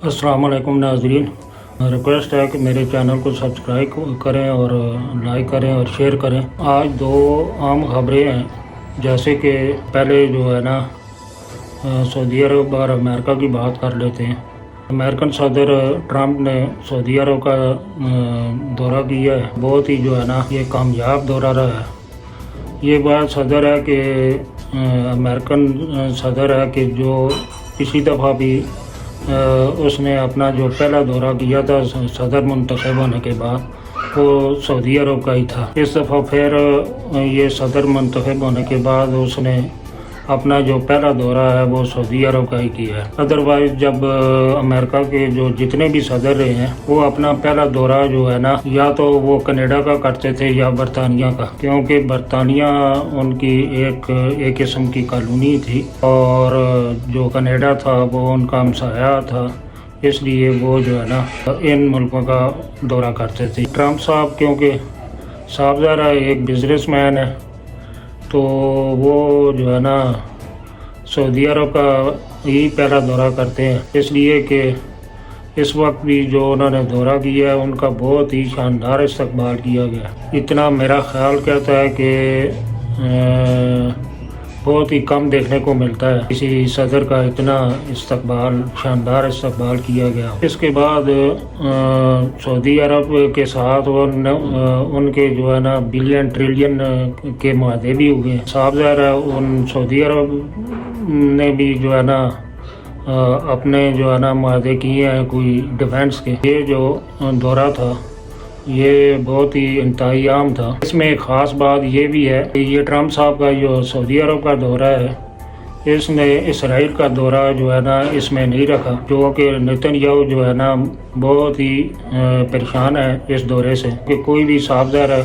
السلام علیکم ناظرین، ریکویسٹ ہے کہ میرے چینل کو سبسکرائب کریں اور لائک کریں اور شیئر کریں۔ آج دو عام خبریں ہیں، جیسے کہ پہلے جو ہے نا سعودی عرب اور امریکہ کی بات کر لیتے ہیں۔ امریکن صدر ٹرمپ نے سعودی عرب کا دورہ کیا ہے، بہت ہی جو ہے نا یہ کامیاب دورہ رہا ہے۔ یہ بات صدر ہے کہ امریکن صدر ہے کہ جو پچھلی دفعہ بھی اس نے اپنا جو پہلا دورہ کیا تھا صدر منتخب ہونے کے بعد وہ سعودی عرب کا ہی تھا۔ اس دفعہ پھر یہ صدر منتخب ہونے کے بعد اس نے اپنا جو پہلا دورہ ہے وہ سعودی عرب کا ہی کیا ہے۔ ادروائز جب امریکہ کے جو جتنے بھی صدر رہے ہیں وہ اپنا پہلا دورہ جو ہے نا یا تو وہ کینیڈا کا کرتے تھے یا برطانیہ کا، کیونکہ برطانیہ ان کی ایک قسم کی کالونی تھی اور جو کینیڈا تھا وہ ان کا ہمسایہ تھا، اس لیے وہ جو ہے نا ان ملکوں کا دورہ کرتے تھے۔ ٹرمپ صاحب کیونکہ صاحب ذرا ایک بزنس مین ہے تو وہ جو ہے نا سعودی عرب کا ہی پہلا دورہ کرتے ہیں، اس لیے کہ اس وقت بھی جو انہوں نے دورہ کیا ہے ان کا بہت ہی شاندار استقبال کیا گیا۔ اتنا میرا خیال کہتا ہے کہ بہت ہی کم دیکھنے کو ملتا ہے کسی صدر کا اتنا شاندار استقبال کیا گیا۔ اس کے بعد سعودی عرب کے ساتھ ان کے جو ہے نا بلین ٹریلین کے معاہدے بھی ہوئے ہیں۔ صاف ظاہر ہے ان سعودی عرب نے بھی جو ہے نا اپنے جو ہے نا معاہدے کیے ہیں کوئی ڈیفینس کے۔ یہ جو دورہ تھا یہ بہت ہی انتہائی عام تھا۔ اس میں ایک خاص بات یہ بھی ہے کہ یہ ٹرمپ صاحب کا جو سعودی عرب کا دورہ ہے اس نے اسرائیل کا دورہ جو ہے نا اس میں نہیں رکھا، جو کہ نیتن یاہو جو ہے نا بہت ہی پریشان ہے اس دورے سے کہ کوئی بھی صاف ظاہر ہے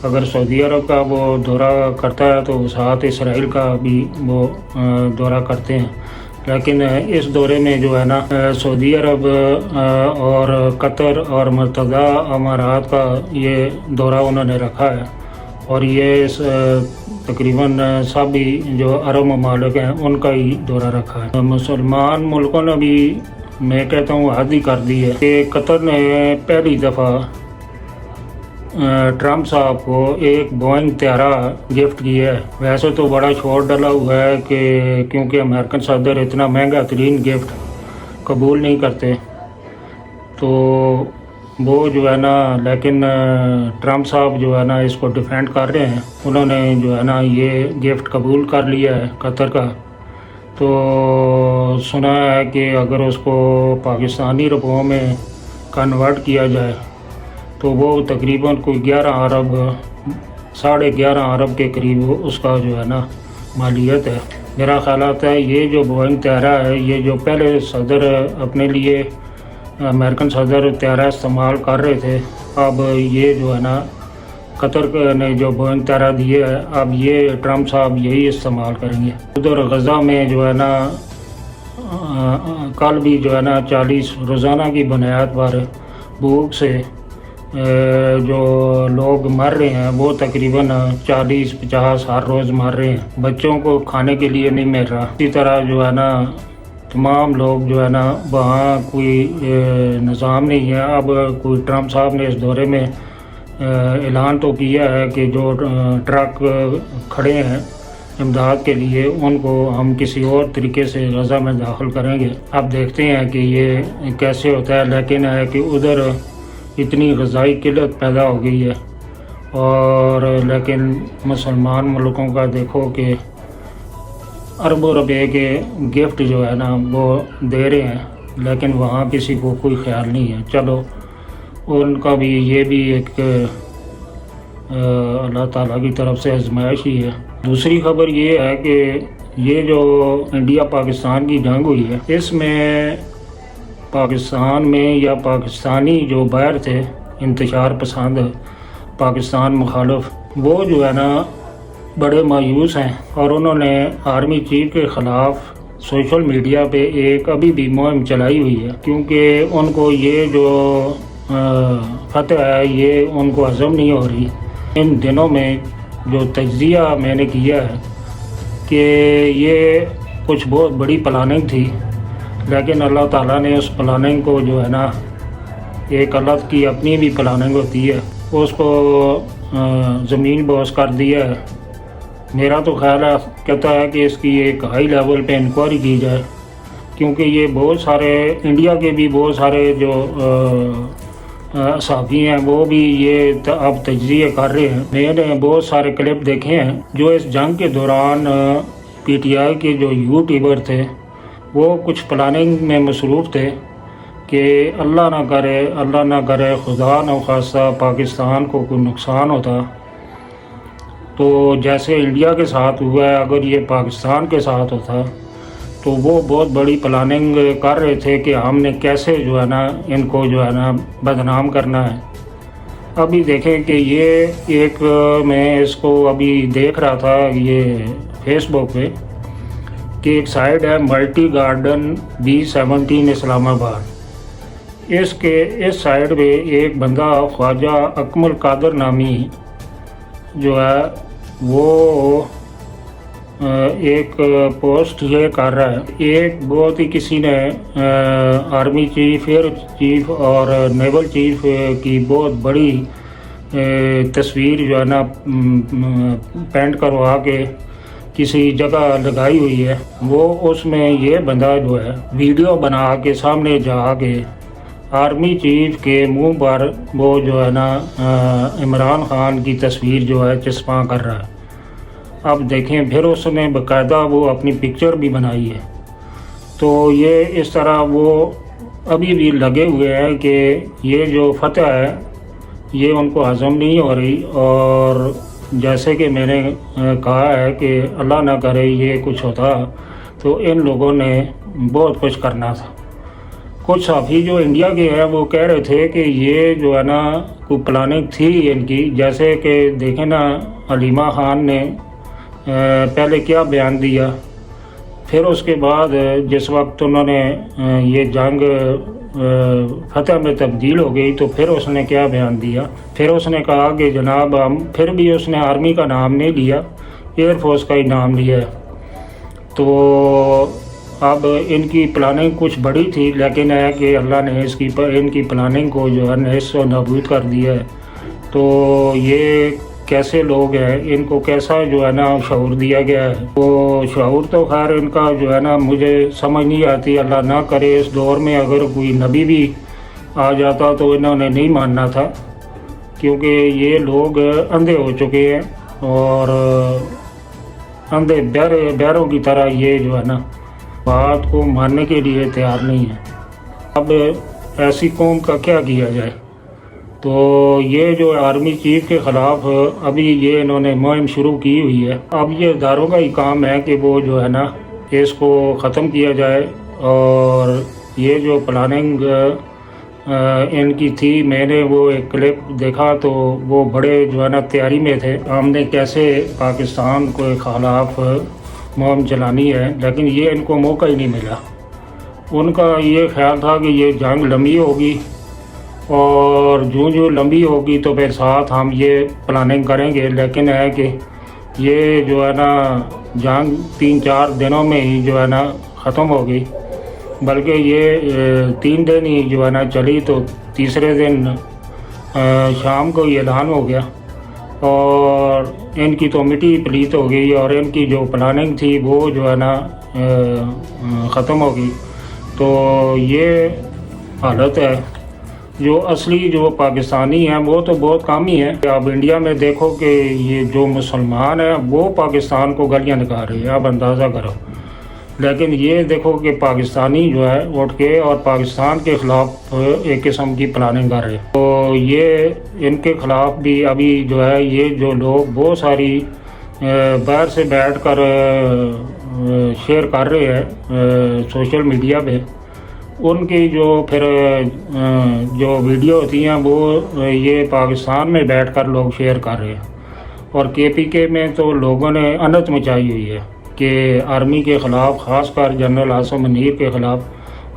اگر سعودی عرب کا وہ دورہ کرتا ہے تو ساتھ اسرائیل کا بھی وہ دورہ کرتے ہیں، لیکن اس دورے میں جو ہے نا سعودی عرب اور قطر اور متحدہ امارات کا یہ دورہ انہوں نے رکھا ہے، اور یہ تقریباً سبھی جو عرب ممالک ہیں ان کا ہی دورہ رکھا ہے۔ مسلمان ملکوں نے بھی میں کہتا ہوں حد ہی کر دی ہے کہ قطر نے پہلی دفعہ ٹرمپ صاحب کو ایک بوئنگ طیارہ گفٹ کیا ہے۔ ویسے تو بڑا شور ڈلا ہوا ہے کہ کیونکہ امریکن صدر اتنا مہنگا ترین گفٹ قبول نہیں کرتے تو وہ جو ہے نا، لیکن ٹرمپ صاحب جو ہے نا اس کو ڈیفینڈ کر رہے ہیں۔ انہوں نے جو ہے نا یہ گفٹ قبول کر لیا ہے قطر کا، تو سنا ہے کہ اگر اس کو پاکستانی روپوں میں کنورٹ کیا جائے تو وہ تقریباً کوئی 11.5 ارب کے قریب اس کا جو ہے نا مالیت ہے۔ میرا خیالات ہے یہ جو بوئنگ طیارہ ہے یہ جو پہلے صدر اپنے لیے امریکن صدر طیارہ استعمال کر رہے تھے، اب یہ جو ہے نا قطر نے جو بوئنگ طیارہ دیے ہے اب یہ ٹرمپ صاحب یہی استعمال کریں گے۔ ادھر غزہ میں جو ہے نا کل بھی جو ہے نا 40 روزانہ کی بنیاد پر بھوک سے جو لوگ مر رہے ہیں وہ تقریباً 40-50 ہر روز مر رہے ہیں، بچوں کو کھانے کے لیے نہیں مل رہا۔ اسی طرح جو ہے نا تمام لوگ جو ہے نا وہاں کوئی نظام نہیں ہے۔ اب کوئی ٹرمپ صاحب نے اس دورے میں اعلان تو کیا ہے کہ جو ٹرک کھڑے ہیں امداد کے لیے ان کو ہم کسی اور طریقے سے غزہ میں داخل کریں گے۔ اب دیکھتے ہیں کہ یہ کیسے ہوتا ہے، لیکن ہے کہ ادھر اتنی غذائی قلت پیدا ہو گئی ہے، اور لیکن مسلمان ملکوں کا دیکھو کہ اربوں روپے کے گفٹ جو ہے نا وہ دے رہے ہیں، لیکن وہاں کسی کو کوئی خیال نہیں ہے۔ چلو ان کا بھی یہ بھی ایک اللہ تعالیٰ کی طرف سے آزمائش ہی ہے۔ دوسری خبر یہ ہے کہ یہ جو انڈیا پاکستان کی جنگ ہوئی ہے اس میں پاکستان میں یا پاکستانی جو باہر تھے انتشار پسند پاکستان مخالف وہ جو ہے نا بڑے مایوس ہیں، اور انہوں نے آرمی چیف کے خلاف سوشل میڈیا پہ ایک ابھی بھی مہم چلائی ہوئی ہے، کیونکہ ان کو یہ جو فتح ہے یہ ان کو ہضم نہیں ہو رہی۔ ان دنوں میں جو تجزیہ میں نے کیا ہے کہ یہ کچھ بہت بڑی پلاننگ تھی، لیکن اللہ تعالیٰ نے اس پلاننگ کو جو ہے نا، ایک اللہ کی اپنی بھی پلاننگ ہوتی ہے، اس کو زمین بوس کر دیا ہے۔ میرا تو خیال ہے کہتا ہے کہ اس کی ایک ہائی لیول پہ انکوائری کی جائے، کیونکہ یہ بہت سارے انڈیا کے بھی بہت سارے جو صحافی ہیں وہ بھی یہ اب تجزیے کر رہے ہیں۔ میں نے بہت سارے کلپ دیکھے ہیں جو اس جنگ کے دوران پی ٹی آئی کے جو یوٹیوبر تھے وہ کچھ پلاننگ میں مصروف تھے کہ اللہ نہ کرے خدا نہ خواستہ پاکستان کو کوئی نقصان ہوتا، تو جیسے انڈیا کے ساتھ ہوا ہے اگر یہ پاکستان کے ساتھ ہوتا تو وہ بہت بڑی پلاننگ کر رہے تھے کہ ہم نے کیسے جو ہے نا ان کو جو ہے نا بدنام کرنا ہے۔ ابھی دیکھیں کہ یہ ایک میں اس کو ابھی دیکھ رہا تھا یہ فیس بک پہ کہ ایک سائٹ ہے ملٹی گارڈن B17 اسلام آباد، اس سائٹ پہ ایک بندہ خواجہ اکمل قادر نامی جو ہے وہ ایک پوسٹ یہ کر رہا ہے۔ ایک بہت ہی کسی نے آرمی چیف، ایئر چیف اور نیول چیف کی بہت بڑی تصویر جو ہے نا پینٹ کروا کے کسی جگہ لگائی ہوئی ہے۔ وہ اس میں یہ بندہ جو ہے ویڈیو بنا کے سامنے جا کے آرمی چیف کے منہ پر وہ جو ہے نا عمران خان کی تصویر جو ہے چسپاں کر رہا ہے۔ اب دیکھیں پھر اس نے باقاعدہ وہ اپنی پکچر بھی بنائی ہے۔ تو یہ اس طرح وہ ابھی بھی لگے ہوئے ہیں کہ یہ جو فتح ہے یہ ان کو ہضم نہیں ہو رہی، اور جیسے کہ میں نے کہا ہے کہ اللہ نہ کرے یہ کچھ ہوتا تو ان لوگوں نے بہت کچھ کرنا تھا۔ کچھ صحافی جو انڈیا کے ہیں وہ کہہ رہے تھے کہ یہ جو ہے نا کوئی پلاننگ تھی ان کی، جیسے کہ دیکھیں نا علیمہ خان نے پہلے کیا بیان دیا، پھر اس کے بعد جس وقت انہوں نے یہ جنگ فتح میں تبدیل ہو گئی تو پھر اس نے کیا بیان دیا، پھر اس نے کہا کہ جناب ہم، پھر بھی اس نے آرمی کا نام نہیں لیا، ایئر فورس کا ہی نام لیا ہے۔ تو اب ان کی پلاننگ کچھ بڑی تھی، لیکن ہے کہ اللہ نے ان کی پلاننگ کو جو ہے نحس و نابود کر دیا ہے۔ تو یہ کیسے لوگ ہیں، ان کو کیسا جو ہے نا شعور دیا گیا ہے؟ وہ شعور تو خیر ان کا جو ہے نا مجھے سمجھ نہیں آتی۔ اللہ نہ کرے اس دور میں اگر کوئی نبی بھی آ جاتا تو انہوں نے نہیں ماننا تھا، کیونکہ یہ لوگ اندھے ہو چکے ہیں اور اندھے بہروں کی طرح یہ جو ہے نا بات کو ماننے کے لیے تیار نہیں ہے۔ اب ایسی قوم کا کیا کیا جائے؟ تو یہ جو آرمی چیف کے خلاف ابھی یہ انہوں نے مہم شروع کی ہوئی ہے۔ اب یہ اداروں کا ہی کام ہے کہ وہ جو ہے نا اس کو ختم کیا جائے، اور یہ جو پلاننگ ان کی تھی، میں نے وہ ایک کلپ دیکھا تو وہ بڑے جو ہے نا تیاری میں تھے، ہم نے کیسے پاکستان کے خلاف مہم چلانی ہے، لیکن یہ ان کو موقع ہی نہیں ملا۔ ان کا یہ خیال تھا کہ یہ جنگ لمبی ہوگی اور جو لمبی ہوگی تو پھر ساتھ ہم یہ پلاننگ کریں گے، لیکن ہے کہ یہ جو ہے نا جنگ 3-4 دنوں میں ہی جو ہے نا ختم ہو گئی، بلکہ یہ 3 دن ہی جو ہے نا چلی، تو تیسرے دن شام کو یہ اعلان ہو گیا اور ان کی تو مٹی پلیت ہو گئی، اور ان کی جو پلاننگ تھی وہ جو ہے نا ختم ہو گئی۔ تو یہ حالت ہے۔ جو اصلی جو پاکستانی ہیں وہ تو بہت کم ہی ہیں۔ اب انڈیا میں دیکھو کہ یہ جو مسلمان ہیں وہ پاکستان کو گالیاں نکال رہے ہیں، آپ اندازہ کرو، لیکن یہ دیکھو کہ پاکستانی جو ہے اٹھ کے اور پاکستان کے خلاف ایک قسم کی پلاننگ کر رہے ہیں۔ تو یہ ان کے خلاف بھی ابھی جو ہے یہ جو لوگ بہت ساری باہر سے بیٹھ کر شیئر کر رہے ہیں سوشل میڈیا پہ، ان کی جو پھر جو ویڈیو ہوتی ہیں وہ یہ پاکستان میں بیٹھ کر لوگ شیئر کر رہے ہیں، اور KPK میں تو لوگوں نے انت مچائی ہوئی ہے کہ آرمی کے خلاف، خاص کر جنرل عاصم منیر کے خلاف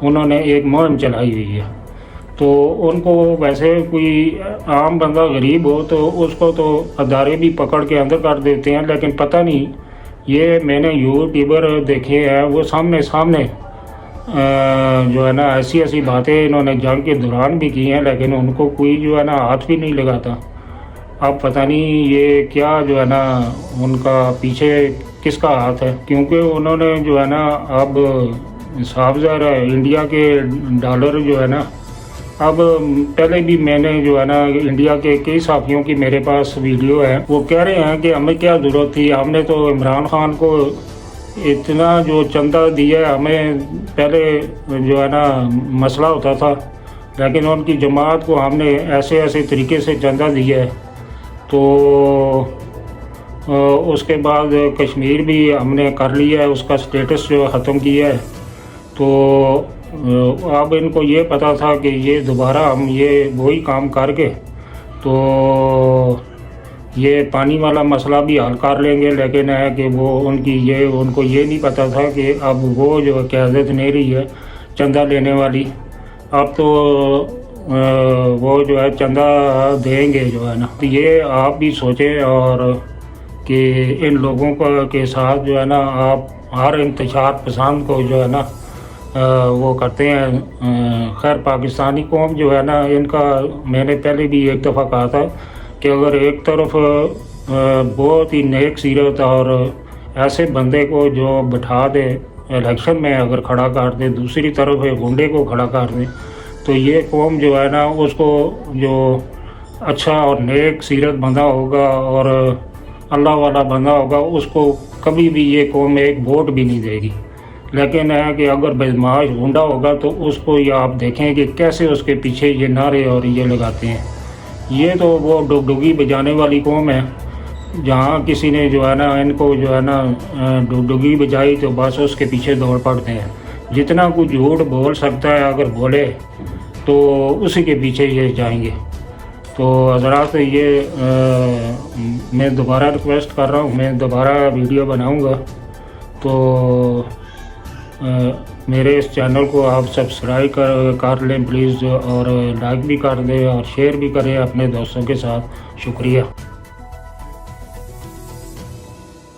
انہوں نے ایک مہم چلائی ہوئی ہے۔ تو ان کو ویسے کوئی عام بندہ غریب ہو تو اس کو تو ادارے بھی پکڑ کے اندر کر دیتے ہیں، لیکن پتہ نہیں، یہ میں نے یوٹیوبر دیکھے ہیں وہ سامنے جو ہے نا ایسی ایسی باتیں انہوں نے جنگ کے دوران بھی کی ہیں، لیکن ان کو کوئی جو ہے نا ہاتھ بھی نہیں لگاتا۔ اب پتہ نہیں یہ کیا جو ہے نا ان کا پیچھے کس کا ہاتھ ہے، کیونکہ انہوں نے جو ہے نا اب صاف ظاہر ہے انڈیا کے ڈالر جو ہے نا، اب پہلے بھی میں نے جو ہے نا انڈیا کے کئی صحافیوں کی میرے پاس ویڈیو ہے، وہ کہہ رہے ہیں کہ ہمیں کیا ضرورت تھی، ہم نے تو عمران خان کو اتنا جو چندہ دیا ہے، ہمیں پہلے جو ہے نا مسئلہ ہوتا تھا، لیکن ان کی جماعت کو ہم نے ایسے ایسے طریقے سے چندہ دیا ہے، تو اس کے بعد کشمیر بھی ہم نے کر لیا ہے، اس کا سٹیٹس جو ختم کیا ہے، تو اب ان کو یہ پتہ تھا کہ یہ دوبارہ ہم یہ وہی کام کر کے تو یہ پانی والا مسئلہ بھی حل کر لیں گے، لیکن ہے کہ وہ ان کو یہ نہیں پتہ تھا کہ اب وہ جو قیادت نہیں رہی ہے چندہ لینے والی، اب تو وہ جو ہے چندہ دیں گے جو ہے نا۔ یہ آپ بھی سوچیں اور کہ ان لوگوں کے ساتھ جو ہے نا آپ ہر انتشار پسند کو جو ہے نا وہ کرتے ہیں۔ خیر پاکستانی قوم جو ہے نا، ان کا میں نے پہلے بھی ایک دفعہ کہا تھا کہ اگر ایک طرف بہت ہی نیک سیرت اور ایسے بندے کو جو بٹھا دے الیکشن میں اگر کھڑا کر دے، دوسری طرف گنڈے کو کھڑا کر دے، تو یہ قوم جو ہے نا اس کو جو اچھا اور نیک سیرت بندہ ہوگا اور اللہ والا بندہ ہوگا، اس کو کبھی بھی یہ قوم ایک ووٹ بھی نہیں دے گی۔ لیکن ہے کہ اگر بدمعاش گنڈا ہوگا تو اس کو یہ آپ دیکھیں کہ کیسے اس کے پیچھے یہ نعرے اور یہ لگاتے ہیں۔ یہ تو وہ ڈگڈگی بجانے والی قوم ہے، جہاں کسی نے جو ہے نا ان کو جو ہے نا ڈگڈگی بجائی تو بس اس کے پیچھے دوڑ پڑتے ہیں۔ جتنا کوئی جھوٹ بول سکتا ہے اگر بولے تو اسی کے پیچھے یہ جائیں گے۔ تو حضرات یہ میں دوبارہ ریکویسٹ کر رہا ہوں، میں دوبارہ ویڈیو بناؤں گا، تو میرے اس چینل کو آپ سبسکرائب کر لیں پلیز، اور لائک بھی کر دیں اور شیئر بھی کریں اپنے دوستوں کے ساتھ۔ شکریہ۔